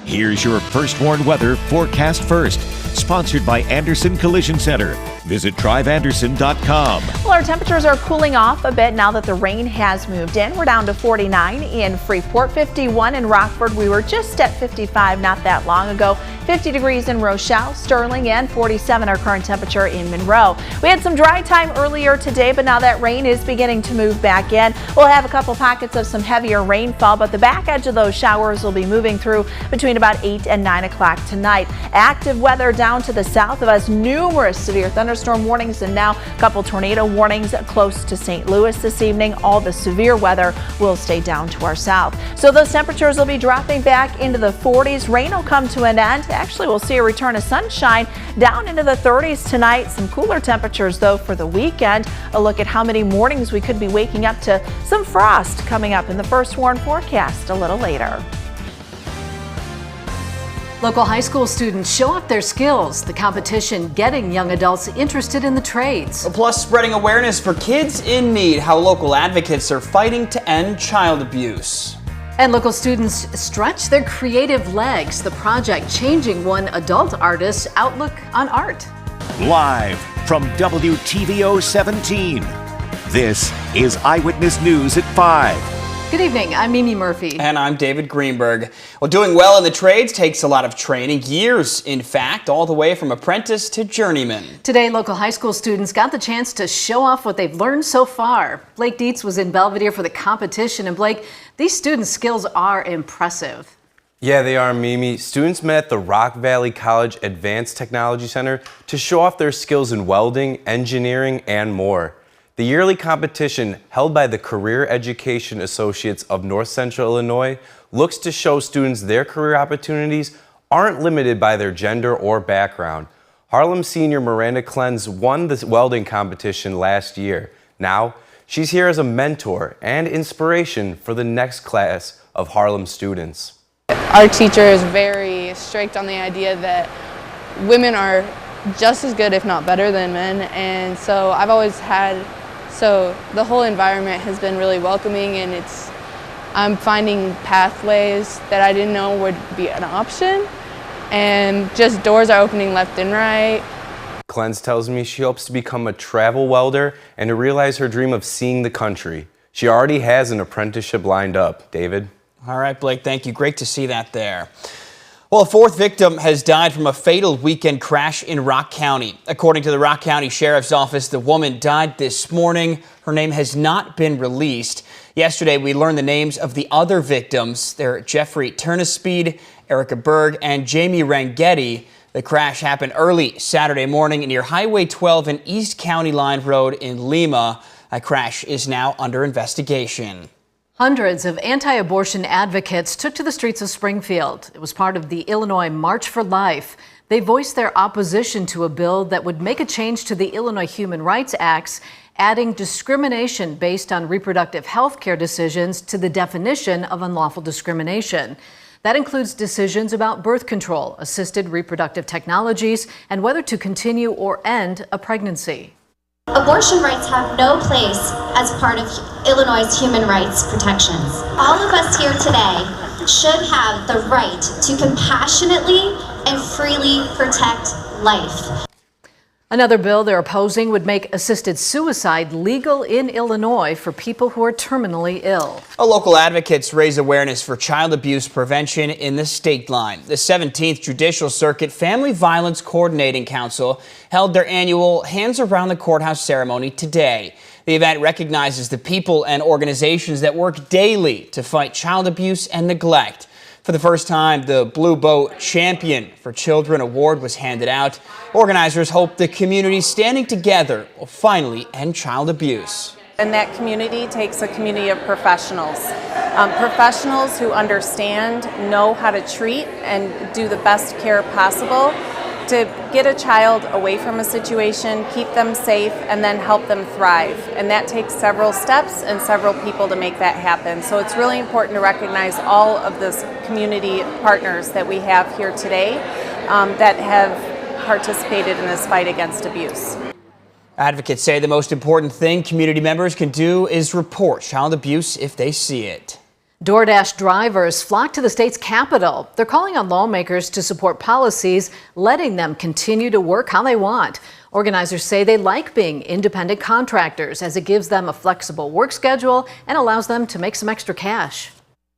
Here's your First Warn Weather Forecast First, sponsored by Anderson Collision Center. Visit driveanderson.com. Well, our temperatures are cooling off a bit now that the rain has moved in. We're down to 49 in Freeport, 51 in Rockford. We were just at 55 not that long ago. 50 degrees in Rochelle, Sterling, and 47 our current temperature in Monroe. We had some dry time earlier today, but now that rain is beginning to move back in. We'll have a couple pockets of some heavier rainfall, but the back edge of those showers will be moving through between about 8 and 9 o'clock tonight. Active weather down to the south of us, numerous severe thunderstorm warnings, and now a couple tornado warnings close to St. Louis this evening. All the severe weather will stay down to our south. So those temperatures will be dropping back into the 40s. Rain will come to an end. Actually, we'll see a return of sunshine down into the 30s tonight. Some cooler temperatures, though, for the weekend. A look at how many mornings we could be waking up to some frost coming up in the First Warn forecast a little later. Local high school students show off their skills. The competition getting young adults interested in the trades. Plus, spreading awareness for kids in need, how local advocates are fighting to end child abuse. And local students stretch their creative legs. The project changing one adult artist's outlook on art. Live from WTVO 17. This is Eyewitness News at 5. Good evening, I'm Mimi Murphy. And I'm David Greenberg. Well, doing well in the trades takes a lot of training, years in fact, all the way from apprentice to journeyman. Today, local high school students got the chance to show off what they've learned so far. Blake Dietz was in Belvedere for the competition, and Blake, these students' skills are impressive. Yeah, they are, Mimi. Students met at the Rock Valley College Advanced Technology Center to show off their skills in welding, engineering, and more. The yearly competition, held by the Career Education Associates of North Central Illinois, looks to show students their career opportunities aren't limited by their gender or background. Harlem senior Miranda Clenz won the welding competition last year. Now, she's here as a mentor and inspiration for the next class of Harlem students. Our teacher is very strict on the idea that women are just as good, if not better, than men, and so So the whole environment has been really welcoming, and I'm finding pathways that I didn't know would be an option, and just doors are opening left and right. Clenz tells me she hopes to become a travel welder and to realize her dream of seeing the country. She already has an apprenticeship lined up. David? All right, Blake, thank you. Great to see that there. Well, a fourth victim has died from a fatal weekend crash in Rock County. According to the Rock County Sheriff's Office, the woman died this morning. Her name has not been released. Yesterday, we learned the names of the other victims. They're Jeffrey Turnaspeed, Erica Berg, and Jamie Rangetti. The crash happened early Saturday morning near Highway 12 and East County Line Road in Lima. A crash is now under investigation. Hundreds of anti-abortion advocates took to the streets of Springfield. It was part of the Illinois March for Life. They voiced their opposition to a bill that would make a change to the Illinois Human Rights Acts, adding discrimination based on reproductive health care decisions to the definition of unlawful discrimination. That includes decisions about birth control, assisted reproductive technologies, and whether to continue or end a pregnancy. Abortion rights have no place as part of Illinois' human rights protections. All of us here today should have the right to compassionately and freely protect life. Another bill they're opposing would make assisted suicide legal in Illinois for people who are terminally ill. Local advocates raise awareness for child abuse prevention in the state line. The 17th Judicial Circuit Family Violence Coordinating Council held their annual Hands Around the Courthouse ceremony today. The event recognizes the people and organizations that work daily to fight child abuse and neglect. For the first time, the Blue Bow Champion for Children Award was handed out. Organizers hope the community standing together will finally end child abuse. And that community takes a community of professionals. Professionals who understand, know how to treat, and do the best care possible to get a child away from a situation, keep them safe, and then help them thrive. And that takes several steps and several people to make that happen. So it's really important to recognize all of this community partners that we have here today that have participated in this fight against abuse. Advocates say the most important thing community members can do is report child abuse if they see it. DoorDash drivers flock to the state's capital. They're calling on lawmakers to support policies letting them continue to work how they want. Organizers say they like being independent contractors as it gives them a flexible work schedule and allows them to make some extra cash.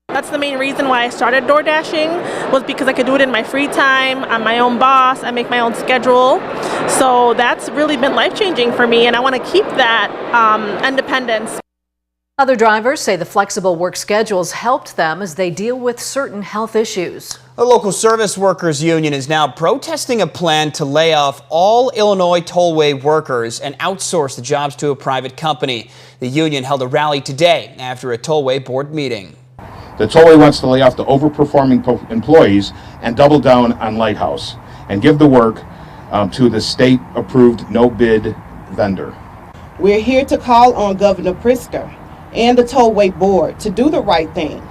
That's the main reason why I started door dashing, was because I could do it in my free time. I'm my own boss. I make my own schedule. So that's really been life-changing for me, and I want to keep that independence. Other drivers say the flexible work schedules helped them as they deal with certain health issues. The local service workers union is now protesting a plan to lay off all Illinois tollway workers and outsource the jobs to a private company. The union held a rally today after a tollway board meeting. The tollway wants to lay off the overperforming employees and double down on Lighthouse and give the work to the state-approved no-bid vendor. We're here to call on Governor Pritzker and the tollway board to do the right thing.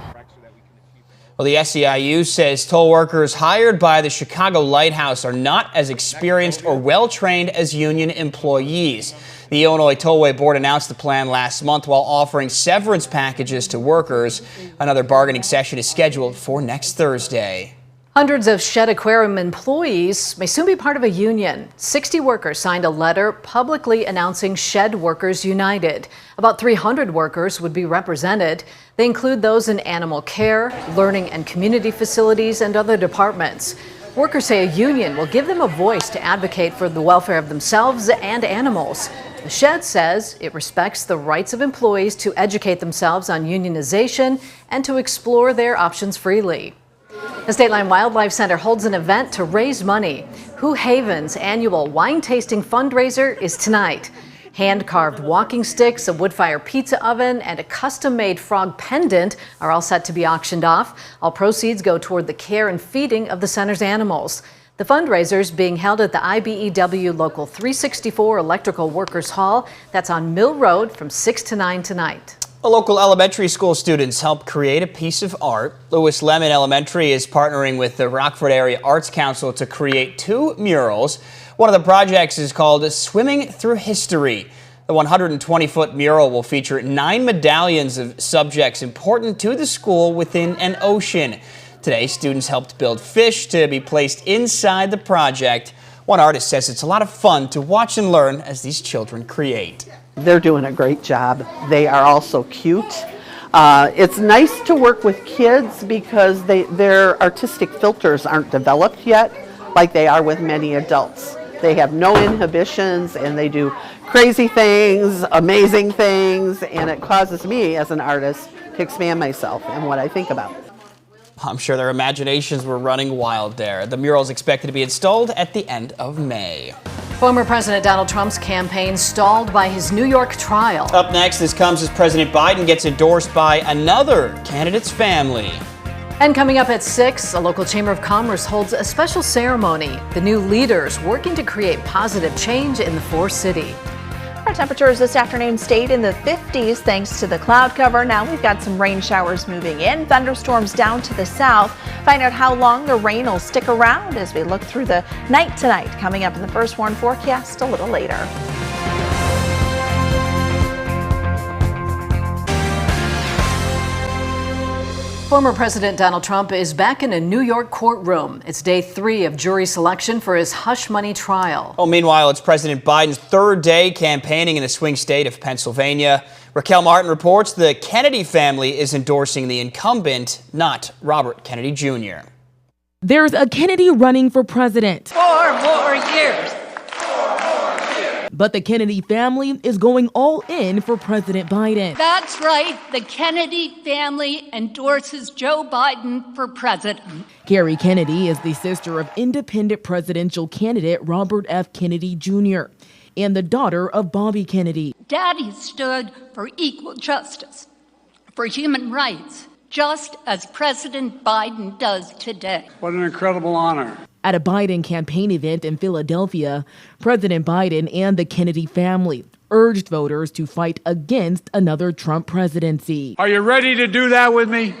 Well, the SEIU says toll workers hired by the Chicago Lighthouse are not as experienced or well-trained as union employees. The Illinois Tollway Board announced the plan last month while offering severance packages to workers. Another bargaining session is scheduled for next Thursday. Hundreds of Shed Aquarium employees may soon be part of a union. 60 workers signed a letter publicly announcing Shed Workers United. About 300 workers would be represented. They include those in animal care, learning and community facilities, and other departments. Workers say a union will give them a voice to advocate for the welfare of themselves and animals. The Shed says it respects the rights of employees to educate themselves on unionization and to explore their options freely. The State Line Wildlife Center holds an event to raise money. Hoo Haven's annual wine tasting fundraiser is tonight. Hand-carved walking sticks, a wood-fire pizza oven, and a custom-made frog pendant are all set to be auctioned off. All proceeds go toward the care and feeding of the center's animals. The fundraiser is being held at the IBEW Local 364 Electrical Workers Hall. That's on Mill Road from 6 to 9 tonight. Local elementary school students helped create a piece of art. Lewis Lemon Elementary is partnering with the Rockford Area Arts Council to create 2 murals. One of the projects is called Swimming Through History. The 120-foot mural will feature 9 medallions of subjects important to the school within an ocean. Today, students helped build fish to be placed inside the project. One artist says it's a lot of fun to watch and learn as these children create. They're doing a great job. They are also cute. It's nice to work with kids because their artistic filters aren't developed yet like they are with many adults. They have no inhibitions and they do crazy things, amazing things, and it causes me as an artist to expand myself and what I think about. I'm sure their imaginations were running wild there. The mural is expected to be installed at the end of May. Former President Donald Trump's campaign stalled by his New York trial. Up next, this comes as President Biden gets endorsed by another candidate's family. And coming up at 6, a local Chamber of Commerce holds a special ceremony. The new leaders working to create positive change in the Forest City. Our temperatures this afternoon stayed in the 50s thanks to the cloud cover. Now we've got some rain showers moving in, thunderstorms down to the south. Find out how long the rain will stick around as we look through the night tonight. Coming up in the first warn forecast a little later. Former President Donald Trump is back in a New York courtroom. It's day 3 of jury selection for his hush money trial. Oh, meanwhile, it's President Biden's 3rd day campaigning in the swing state of Pennsylvania. Raquel Martin reports the Kennedy family is endorsing the incumbent, not Robert Kennedy Jr. There's a Kennedy running for president. 4 more years. But the Kennedy family is going all in for President Biden. That's right. The Kennedy family endorses Joe Biden for president. Carrie Kennedy is the sister of independent presidential candidate Robert F. Kennedy Jr. and the daughter of Bobby Kennedy. Daddy stood for equal justice, for human rights, just as President Biden does today. What an incredible honor. At a Biden campaign event in Philadelphia, President Biden and the Kennedy family urged voters to fight against another Trump presidency. Are you ready to do that with me?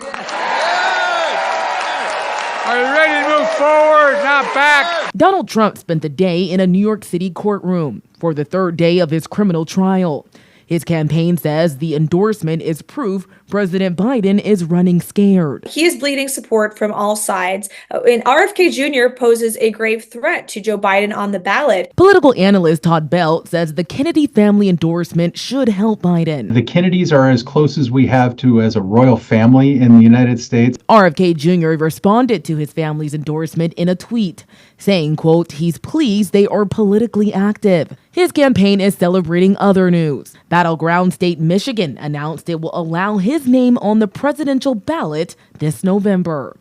Are you ready to move forward, not back? Donald Trump spent the day in a New York City courtroom for the 3rd day of his criminal trial. His campaign says the endorsement is proof President Biden is running scared. He is bleeding support from all sides, and RFK Jr. poses a grave threat to Joe Biden on the ballot. Political analyst Todd Belt says the Kennedy family endorsement should help Biden. The Kennedys are as close as we have to as a royal family in the United States. RFK Jr. responded to his family's endorsement in a tweet, saying, quote, he's pleased they are politically active. His campaign is celebrating other news. Battleground state Michigan announced it will allow his name on the presidential ballot this November.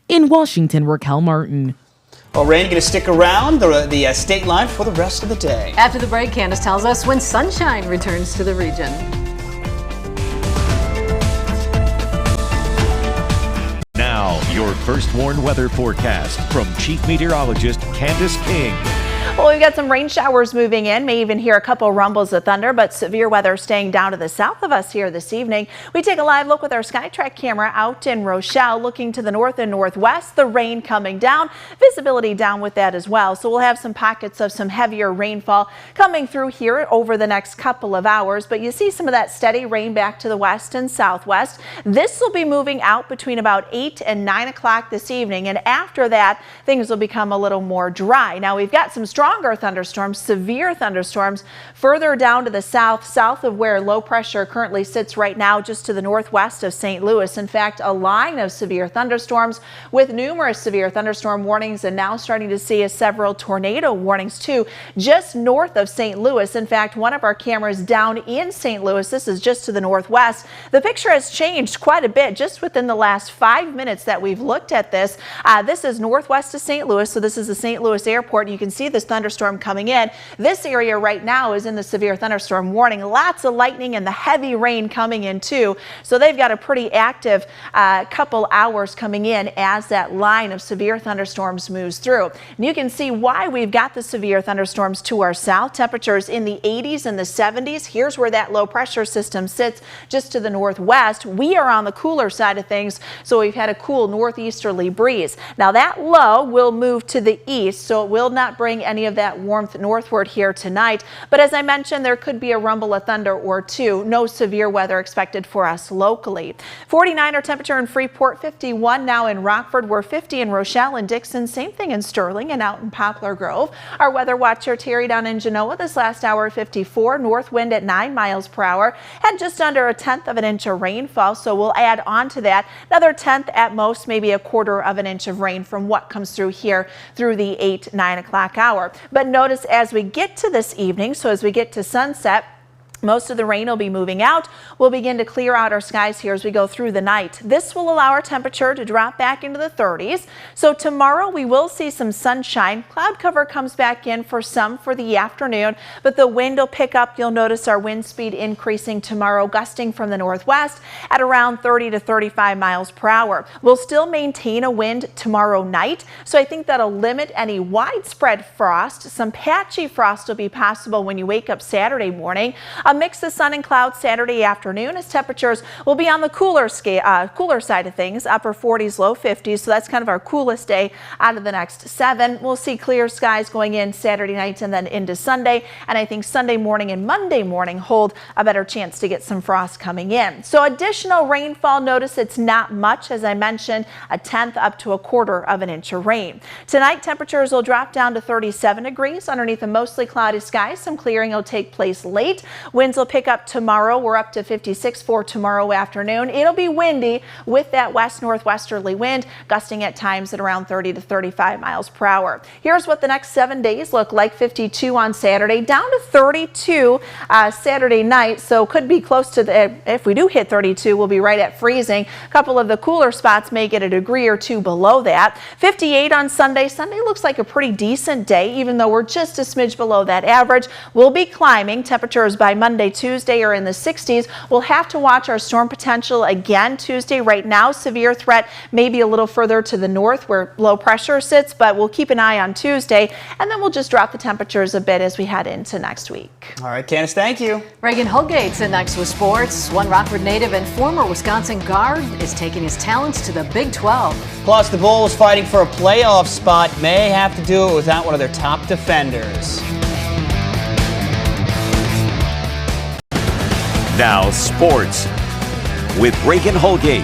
In Washington, Raquel Martin. Well, Rain, going to stick around the state line for the rest of the day. After the break, Candace tells us when sunshine returns to the region. Now, your first warned weather forecast from Chief Meteorologist Candace King. Well, we've got some rain showers moving in, may even hear a couple rumbles of thunder, but severe weather staying down to the south of us here this evening. We take a live look with our SkyTrack camera out in Rochelle, looking to the north and northwest, the rain coming down, visibility down with that as well. So we'll have some pockets of some heavier rainfall coming through here over the next couple of hours, but you see some of that steady rain back to the west and southwest. This will be moving out between about 8 and 9 o'clock this evening, and after that, things will become a little more dry. Now, we've got some stronger thunderstorms, severe thunderstorms further down to the south of where low pressure currently sits right now, just to the northwest of St. Louis. In fact, a line of severe thunderstorms with numerous severe thunderstorm warnings, and now starting to see several tornado warnings too, just north of St. Louis. In fact, one of our cameras down in St. Louis, this is just to the northwest. The picture has changed quite a bit just within the last 5 minutes that we've looked at this. This is northwest of St. Louis, so this is the St. Louis airport. You can see this thunderstorm coming in. This area right now is in the severe thunderstorm warning. Lots of lightning and the heavy rain coming in too. So they've got a pretty active couple hours coming in as that line of severe thunderstorms moves through. And you can see why we've got the severe thunderstorms to our south. Temperatures in the 80s and the 70s. Here's where that low pressure system sits, just to the northwest. We are on the cooler side of things, so we've had a cool northeasterly breeze. Now that low will move to the east, so it will not bring any of that warmth northward here tonight. But as I mentioned, there could be a rumble of thunder or two. No severe weather expected for us locally. 49 our temperature in Freeport, 51 now in Rockford. We're 50 in Rochelle and Dixon. Same thing in Sterling and out in Poplar Grove. Our weather watcher Terry down in Genoa this last hour, 54. North wind at 9 miles per hour. Had just under a 1/10 of an inch of rainfall. So we'll add on to that another 1/10 at most, maybe a 1/4 of an inch of rain from what comes through here through the 8-9 o'clock hour. But notice as we get to this evening, so as we get to sunset, most of the rain will be moving out. We'll begin to clear out our skies here as we go through the night. This will allow our temperature to drop back into the 30s. So tomorrow we will see some sunshine. Cloud cover comes back in for some for the afternoon, but the wind will pick up. You'll notice our wind speed increasing tomorrow, gusting from the northwest at around 30 to 35 miles per hour. We'll still maintain a wind tomorrow night, so I think that'll limit any widespread frost. Some patchy frost will be possible when you wake up Saturday morning. A mix of sun and clouds Saturday afternoon, as temperatures will be on the cooler side of things, upper 40s, low 50s. So that's kind of our coolest day out of the next 7. We'll see clear skies going in Saturday night and then into Sunday. And I think Sunday morning and Monday morning hold a better chance to get some frost coming in. So additional rainfall, notice it's not much. As I mentioned, a 1/10 up to a 1/4 of an inch of rain. Tonight, temperatures will drop down to 37 degrees underneath a mostly cloudy sky. Some clearing will take place late. Winds will pick up tomorrow. We're up to 56 for tomorrow afternoon. It'll be windy with that west-northwesterly wind, gusting at times at around 30 to 35 miles per hour. Here's what the next 7 days look like. 52 on Saturday, down to 32 Saturday night. So could be close to if we do hit 32, we'll be right at freezing. A couple of the cooler spots may get a degree or two below that. 58 on Sunday. Sunday looks like a pretty decent day, even though we're just a smidge below that average. We'll be climbing. Temperatures by Monday, Tuesday are in the 60s. We'll have to watch our storm potential again Tuesday. Right now, severe threat maybe a little further to the north where low pressure sits, but we'll keep an eye on Tuesday, and then we'll just drop the temperatures a bit as we head into next week. All right, Candace, thank you. Reagan Holgate's in next with sports. One Rockford native and former Wisconsin guard is taking his talents to the Big 12. Plus, the Bulls fighting for a playoff spot may have to do it without one of their top defenders. Now, sports with Reagan Holgate.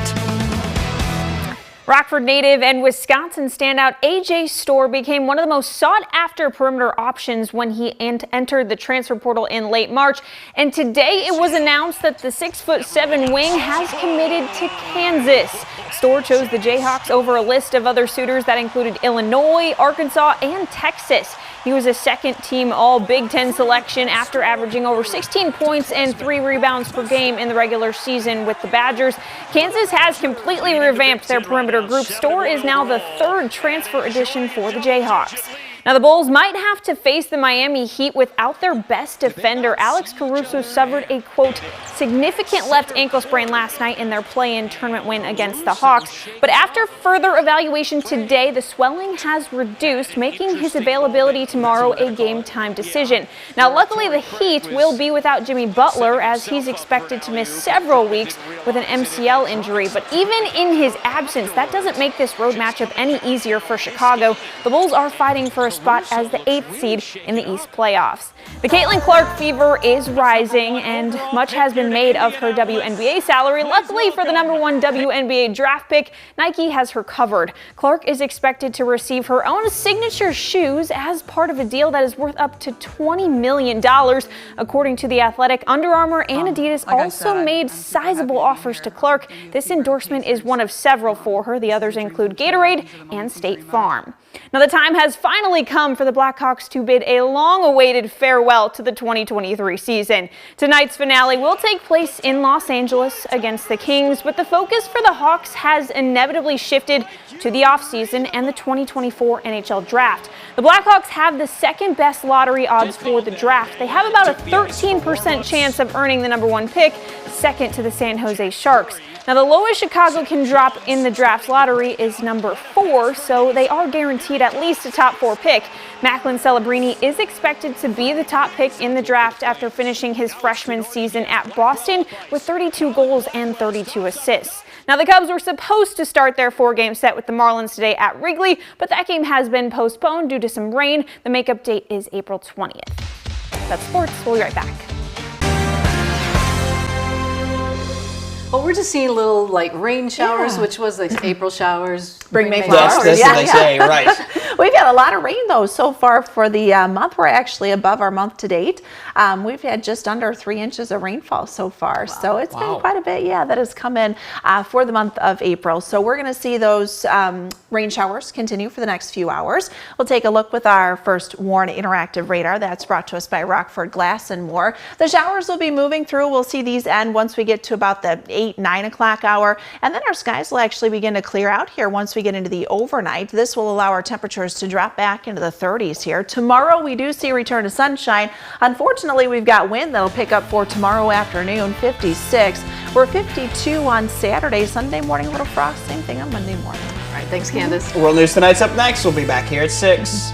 Rockford native and Wisconsin standout AJ Storr became one of the most sought-after perimeter options when he entered the transfer portal in late March. And today it was announced that the 6'7" wing has committed to Kansas. Storr chose the Jayhawks over a list of other suitors that included Illinois, Arkansas, and Texas. He was a second-team All-Big Ten selection after averaging over 16 points and 3 rebounds per game in the regular season with the Badgers. Kansas has completely revamped their perimeter group. Storr is now the third transfer addition for the Jayhawks. Now, the Bulls might have to face the Miami Heat without their best defender. Alex Caruso suffered a, quote, significant left ankle sprain last night in their play-in tournament win against the Hawks. But after further evaluation today, the swelling has reduced, making his availability tomorrow a game-time decision. Now, luckily, the Heat will be without Jimmy Butler, as he's expected to miss several weeks with an MCL injury. But even in his absence, that doesn't make this road matchup any easier for Chicago. The Bulls are fighting for a spot as the 8th seed in the East playoffs. The Caitlin Clark fever is rising, and much has been made of her WNBA salary. Luckily for the #1 WNBA draft pick, Nike has her covered. Clark is expected to receive her own signature shoes as part of a deal that is worth up to $20 million. According to The Athletic, Under Armour and Adidas also made sizable offers to Clark. This endorsement is one of several for her. The others include Gatorade and State Farm. Now, the time has finally come for the Blackhawks to bid a long-awaited farewell to the 2023 season. Tonight's finale will take place in Los Angeles against the Kings, but the focus for the Hawks has inevitably shifted to the offseason and the 2024 NHL Draft. The Blackhawks have the second best lottery odds for the draft. They have about a 13% chance of earning the #1 pick, second to the San Jose Sharks. Now, the lowest Chicago can drop in the draft lottery is #4, so they are guaranteed at least a top 4 pick. Macklin Celebrini is expected to be the top pick in the draft after finishing his freshman season at Boston with 32 goals and 32 assists. Now, the Cubs were supposed to start their 4-game set with the Marlins today at Wrigley, but that game has been postponed due to some rain. The makeup date is April 20th. That's sports. We'll be right back. Well, we're just seeing little rain showers, which was April showers. Bring May flowers. That's what they say, right. We've had a lot of rain, though, so far for the month. We're actually above our month to date. We've had just under 3 inches of rainfall so far. Wow. So it's been quite a bit, that has come in for the month of April. So we're going to see those rain showers continue for the next few hours. We'll take a look with our first WARN interactive radar. That's brought to us by Rockford Glass and More. The showers will be moving through. We'll see these end once we get to about the 8-9 o'clock hour, and then our skies will actually begin to clear out here once we get into the overnight. This will allow our temperatures to drop back into the 30s here. Tomorrow we do see a return to sunshine. Unfortunately, we've got wind that'll pick up for tomorrow afternoon, 56. We're 52 on Saturday. Sunday morning, a little frost. Same thing on Monday morning. All right, thanks, Candace. World News Tonight's up next. We'll be back here at 6.